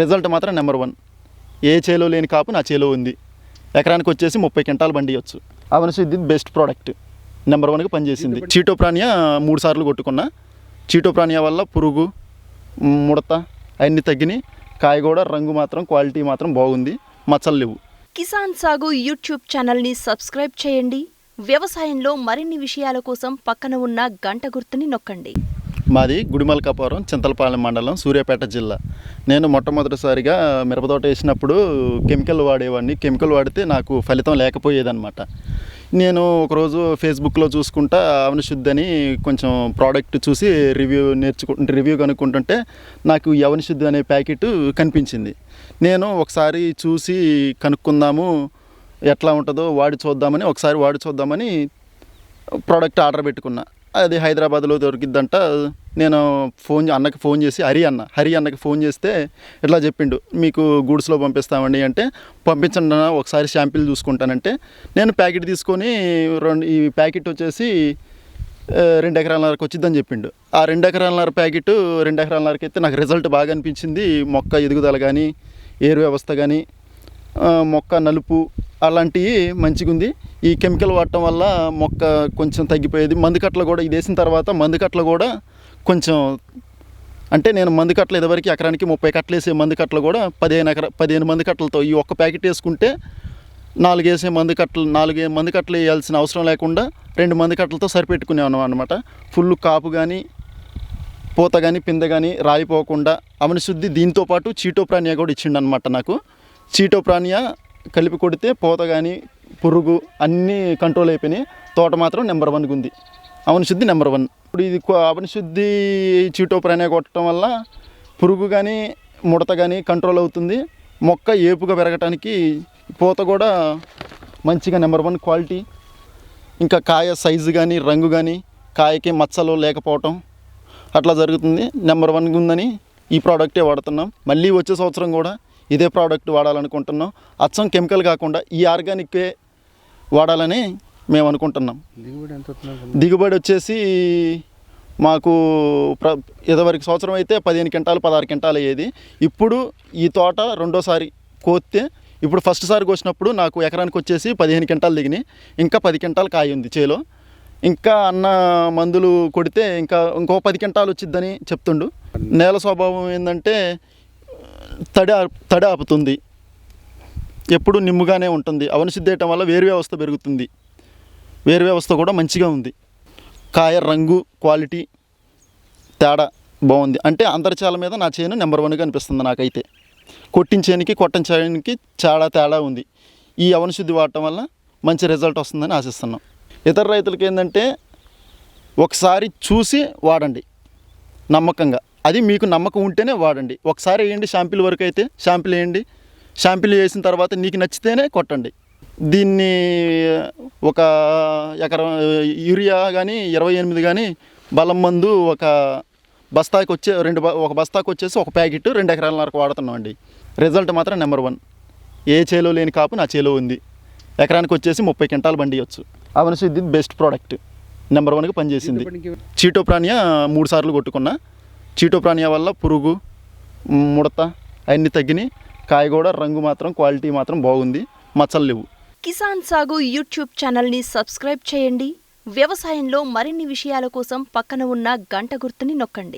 Result మాత్రం number 1. ఏ చేలో లేని కాపు నా చేలో ఉంది. ఎకరానికి వచ్చేసి 30 క్వింటాలు బండియొచ్చు. అవనశుద్ధి బెస్ట్ ప్రోడక్ట్, నెంబర్ 1గా పనిచేసింది. చీటోప్రానియా 3 సార్లు కొట్టుకున్నా. చీటోప్రానియా వల్ల పురుగు, ముడత అన్నీ తగ్గినాయి. కాయ కూడా రంగు మాత్రం, క్వాలిటీ మాత్రం బాగుంది, మచ్చలు లేవు. కిసాన్ సాగు యూట్యూబ్ ఛానల్ని సబ్స్క్రైబ్ చేయండి. వ్యవసాయంలో మరిన్ని విషయాల కోసం పక్కన ఉన్న గంట గుర్తుని నొక్కండి. మాది గుడిమల్కాపురం, చింతలపాలెం మండలం, సూర్యాపేట జిల్లా. నేను మొట్టమొదటిసారిగా మిరపతోట వేసినప్పుడు కెమికల్ వాడేవాడిని. కెమికల్ వాడితే నాకు ఫలితం లేకపోయేదన్నమాట. నేను ఒకరోజు ఫేస్బుక్లో చూసుకుంటా అవనశుద్ధి అని కొంచెం ప్రోడక్ట్ చూసి రివ్యూ కనుక్కుంటుంటే నాకు ఈ అవనశుద్ధి అనే ప్యాకెట్ కనిపించింది. నేను ఒకసారి చూసి కనుక్కుందాము, ఎట్లా ఉంటుందో వాడి చూద్దామని ప్రోడక్ట్ ఆర్డర్ పెట్టుకున్నా. అది హైదరాబాద్లో దొరికిద్దంట. నేను అన్నకి ఫోన్ చేసి హరి అన్నకి ఫోన్ చేస్తే ఇట్లా చెప్పిండు, మీకు గూడ్స్లో పంపిస్తామండి అంటే, పంపించండి అన్న, ఒకసారి శాంపిల్ చూసుకుంటానంటే నేను ప్యాకెట్ తీసుకొని ఈ ప్యాకెట్ వచ్చేసి 2 ఎకరాలన్నరకు వచ్చిద్దని చెప్పిండు. ఆ 2 ఎకరాలన్నర ప్యాకెట్ 2 ఎకరాలన్నరకి అయితే నాకు రిజల్ట్ బాగా అనిపించింది. మొక్క ఎదుగుదల కానీ, ఏరు వ్యవస్థ కానీ, మొక్క నలుపు అలాంటివి మంచిగా ఉంది. ఈ కెమికల్ వాడటం వల్ల మొక్క కొంచెం తగ్గిపోయేది. మందుకట్టలు కూడా ఇది వేసిన తర్వాత మందుకట్టలు కూడా కొంచెం, అంటే నేను మందుకట్టలు ఇదివరకు ఎకరానికి 30 కట్టలు వేసే మందుకట్టలు కూడా 15 మందుకట్టలతో ఈ ఒక్క ప్యాకెట్ వేసుకుంటే 4 మందుకట్టలు వేయాల్సిన అవసరం లేకుండా 2 మందుకట్టలతో సరిపెట్టుకునేవాను అనమాట. ఫుల్ కాపు కానీ, పూత కానీ, పిందె కానీ రాలిపోకుండా అవనశుద్ధి దీంతోపాటు చీటోప్రానియా కూడా ఇచ్చిండు అనమాట. నాకు చీటోప్రానియా కలిపి కొడితే పూత కానీ, పురుగు అన్నీ కంట్రోల్ అయిపోయినాయి. తోట మాత్రం నెంబర్ 1గా ఉంది. అవనశుద్ధి నెంబర్ 1. ఇప్పుడు ఇది అవనశుద్ధి చీటోప్రానియా కొట్టడం వల్ల పురుగు కానీ, ముడత కానీ కంట్రోల్ అవుతుంది. మొక్క ఏపుగా పెరగటానికి, పూత కూడా మంచిగా నెంబర్ 1 క్వాలిటీ. ఇంకా కాయ సైజు కానీ, రంగు కానీ, కాయకి మచ్చలు లేకపోవటం అట్లా జరుగుతుంది. నెంబర్ 1గా ఉందని ఈ ప్రోడక్టే వాడుతున్నాం. మళ్ళీ వచ్చే సంవత్సరం కూడా ఇదే ప్రోడక్ట్ వాడాలనుకుంటున్నాం. అచ్చం కెమికల్ కాకుండా ఈ ఆర్గానిక్కే వాడాలని మేము అనుకుంటున్నాం. దిగుబడి వచ్చేసి మాకు ఇదివరకు సంవత్సరం అయితే 15 క్వింటాలు 16 క్వింటాలు అయ్యేది. ఇప్పుడు ఈ తోట రెండోసారి కోస్తే, ఇప్పుడు ఫస్ట్ సారి కోసినప్పుడు నాకు ఎకరానికి వచ్చేసి 15 క్వింటాలు దిగినాయి. ఇంకా 10 క్వింటాలు కాయ ఉంది చేలో. ఇంకా అన్న మందులు కొడితే ఇంకో 10 క్వింటాలు వచ్చిద్దని చెప్తుండు. నేల స్వభావం ఏంటంటే తడి ఆపుతుంది, ఎప్పుడు నిమ్ముగానే ఉంటుంది. అవనశుద్ధి వేయటం వల్ల వేరు వ్యవస్థ పెరుగుతుంది. వేరు వ్యవస్థ కూడా మంచిగా ఉంది. కాయ రంగు, క్వాలిటీ తేడా బాగుంది. అంటే అంతర్చాల మీద నా చేను నెంబర్ 1గా అనిపిస్తుంది నాకైతే. కొట్టించేనికి చాలా తేడా ఉంది. ఈ అవనశుద్ధి వాడటం వల్ల మంచి రిజల్ట్ వస్తుందని ఆశిస్తున్నాం. ఇతర రైతులకి ఏంటంటే ఒకసారి చూసి వాడండి నమ్మకంగా. అది మీకు నమ్మకం ఉంటేనే వాడండి. ఒకసారి వేయండి, శాంపిల్ వరకు అయితే శాంపిల్ వేయండి. శాంపిల్ వేసిన తర్వాత నీకు నచ్చితేనే కొట్టండి. దీన్ని ఒక ఎకరం యూరియా కానీ 28 కానీ బలం మందు ఒక బస్తాకి వచ్చేసి ఒక ప్యాకెట్ 2 ఎకరాలన్నరకు వాడుతున్నాం అండి. రిజల్ట్ మాత్రం నెంబర్ 1. ఏ చేలో లేని కాపు నా చేలో ఉంది. ఎకరానికి వచ్చేసి 30 క్వింటాలు బండియొచ్చు. అవనశుద్ధి బెస్ట్ ప్రోడక్ట్, నెంబర్ 1గా పనిచేసింది. చీటోప్రానియా 3 సార్లు కొట్టుకున్నా. చీటోప్రానియా వల్ల పురుగు, ముడత అన్నీ తగ్గినాయి. కాయ కూడా రంగు మాత్రం, క్వాలిటీ మాత్రం బాగుంది, మచ్చలు లేవు. కిసాన్ సాగు యూట్యూబ్ ఛానల్ని సబ్స్క్రైబ్ చేయండి. వ్యవసాయంలో మరిన్ని విషయాల కోసం పక్కన ఉన్న గంట గుర్తుని నొక్కండి.